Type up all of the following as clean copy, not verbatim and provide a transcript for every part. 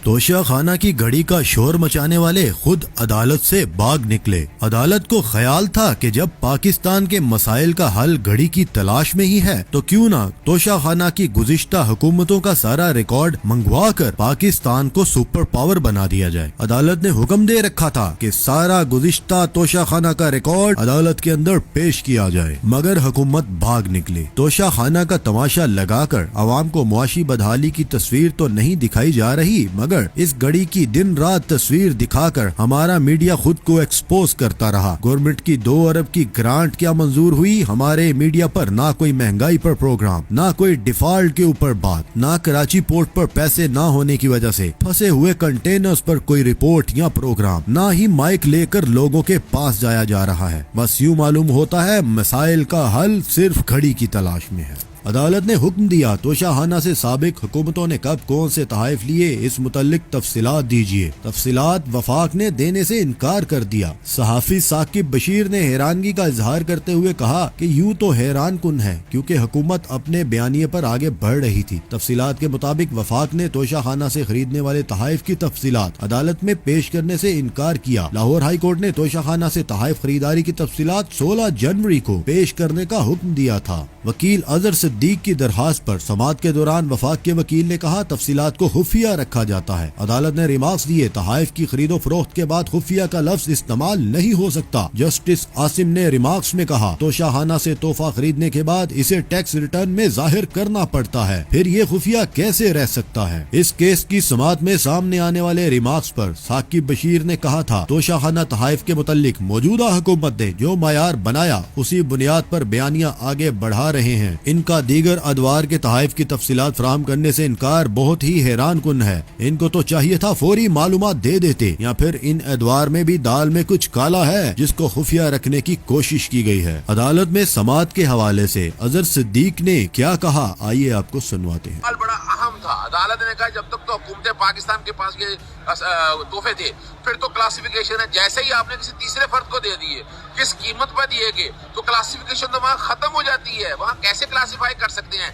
توشہ خانہ کی گھڑی کا شور مچانے والے خود عدالت سے بھاگ نکلے۔ عدالت کو خیال تھا کہ جب پاکستان کے مسائل کا حل گھڑی کی تلاش میں ہی ہے تو کیوں نہ توشہ خانہ کی گزشتہ حکومتوں کا سارا ریکارڈ منگوا کر پاکستان کو سپر پاور بنا دیا جائے۔ عدالت نے حکم دے رکھا تھا کہ سارا گزشتہ توشہ خانہ کا ریکارڈ عدالت کے اندر پیش کیا جائے، مگر حکومت بھاگ نکلی۔ توشہ خانہ کا تماشا لگا کر عوام کو معاشی بدحالی کی تصویر تو نہیں دکھائی جا رہی، مگر اس گھڑی کی دن رات تصویر دکھا کر ہمارا میڈیا خود کو ایکسپوز کرتا رہا۔ گورنمنٹ کی 2 ارب کی گرانٹ کیا منظور ہوئی، ہمارے میڈیا پر نہ کوئی مہنگائی پر پروگرام، نہ کوئی ڈیفالٹ کے اوپر بات، نہ کراچی پورٹ پر پیسے نہ ہونے کی وجہ سے پھنسے ہوئے کنٹینرز پر کوئی رپورٹ یا پروگرام، نہ ہی مائک لے کر لوگوں کے پاس جایا جا رہا ہے۔ بس یوں معلوم ہوتا ہے مسائل کا حل صرف گھڑی کی تلاش میں ہے۔ عدالت نے حکم دیا توشہ خانہ سے سابق حکومتوں نے کب کون سے تحائف لیے، اس متعلق تفصیلات دیجیے۔ تفصیلات وفاق نے دینے سے انکار کر دیا۔ صحافی ثاقب بشیر نے حیرانگی کا اظہار کرتے ہوئے کہا کہ یوں تو حیران کن ہے کیونکہ حکومت اپنے بیانیے پر آگے بڑھ رہی تھی۔ تفصیلات کے مطابق وفاق نے توشہ خانہ سے خریدنے والے تحائف کی تفصیلات عدالت میں پیش کرنے سے انکار کیا۔ لاہور ہائی کورٹ نے توشہ خانہ سے تحائف خریداری کی تفصیلات 16 جنوری کو پیش کرنے کا حکم دیا تھا۔ وکیل اظہر صدیق کی درخواست پر سماعت کے دوران وفاق کے وکیل نے کہا تفصیلات کو خفیہ رکھا جاتا ہے۔ عدالت نے ریمارکس دیے، تحائف کی خرید و فروخت کے بعد خفیہ کا لفظ استعمال نہیں ہو سکتا۔ جسٹس عاصم نے ریمارکس میں کہا توشہ خانہ سے تحفہ خریدنے کے بعد اسے ٹیکس ریٹرن میں ظاہر کرنا پڑتا ہے، پھر یہ خفیہ کیسے رہ سکتا ہے۔ اس کیس کی سماعت میں سامنے آنے والے ریمارکس پر ثاقب بشیر نے کہا تھا توشہ خانہ تحائف کے متعلق موجودہ حکومت نے جو معیار بنایا اسی بنیاد پر بیانیہ آگے بڑھا رہے ہیں۔ ان کا دیگر ادوار کے تحائف کی تفصیلات فراہم کرنے سے انکار بہت ہی حیران کن ہے۔ ان کو تو چاہیے تھا فوری معلومات دے دیتے، یا پھر ان ادوار میں بھی دال میں کچھ کالا ہے جس کو خفیہ رکھنے کی کوشش کی گئی ہے۔ عدالت میں سماعت کے حوالے سے اظہر صدیق نے کیا کہا، آئیے آپ کو سنواتے ہیں۔ بڑا اہم تھا، عدالت نے کہا جب تک تو حکومت پاکستان کے پاس یہ تحفے تھے پھر تو کلاسیفیکیشن ہے، جیسے ہی آپ نے کسی تیسرے فرد کو دے دیے، کس قیمت پر دیے گئے، تو کلاسیفیکیشن تو وہاں ختم ہو جاتی ہے۔ وہاں کیسے کلاسیفائی کر سکتے ہیں؟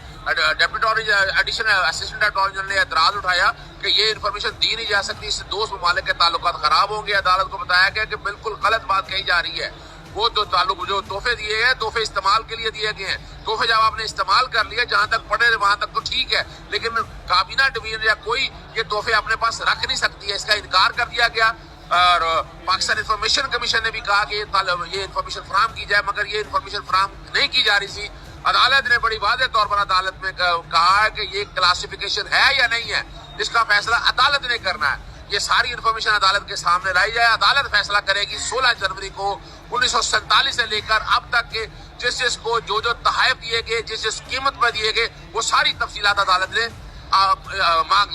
Deputy additional assistant attorney general نے اعتراض اٹھایا کہ یہ انفارمیشن دی نہیں جا سکتی، اس سے دوست ممالک کے تعلقات خراب ہوں گے۔ عدالت کو بتایا گیا کہ بالکل غلط بات کہی جا رہی ہے، وہ تو تعلق جو تحفے دیے ہیں تحفے استعمال کے لیے دیے گئے ہیں، تحفے جب آپ نے استعمال کر لیے جہاں تک پڑے وہاں تک تو ٹھیک ہے، لیکن کابینہ ڈویژن یا کوئی یہ تحفے اپنے پاس رکھ نہیں سکتی ہے، اس کا انکار کر دیا گیا۔ اور پاکستان انفارمیشن کمیشن نے بھی کہا کہ یہ انفارمیشن فراہم کی جائے، مگر یہ انفارمیشن فراہم نہیں کی جا رہی تھی۔ عدالت نے بڑی واضح طور پر عدالت میں کہا ہے کہ یہ کلاسیفیکیشن ہے یا نہیں ہے، اس کا فیصلہ عدالت نے کرنا ہے۔ یہ ساری انفارمیشن عدالت کے سامنے لائی جائے، عدالت فیصلہ کرے گی 16 جنوری کو 1947 سے لے کر اب تک کے جس کو جو تحائف دیے گئے، جس قیمت پر دیے گئے، وہ ساری تفصیلات عدالت نے مانگ لی۔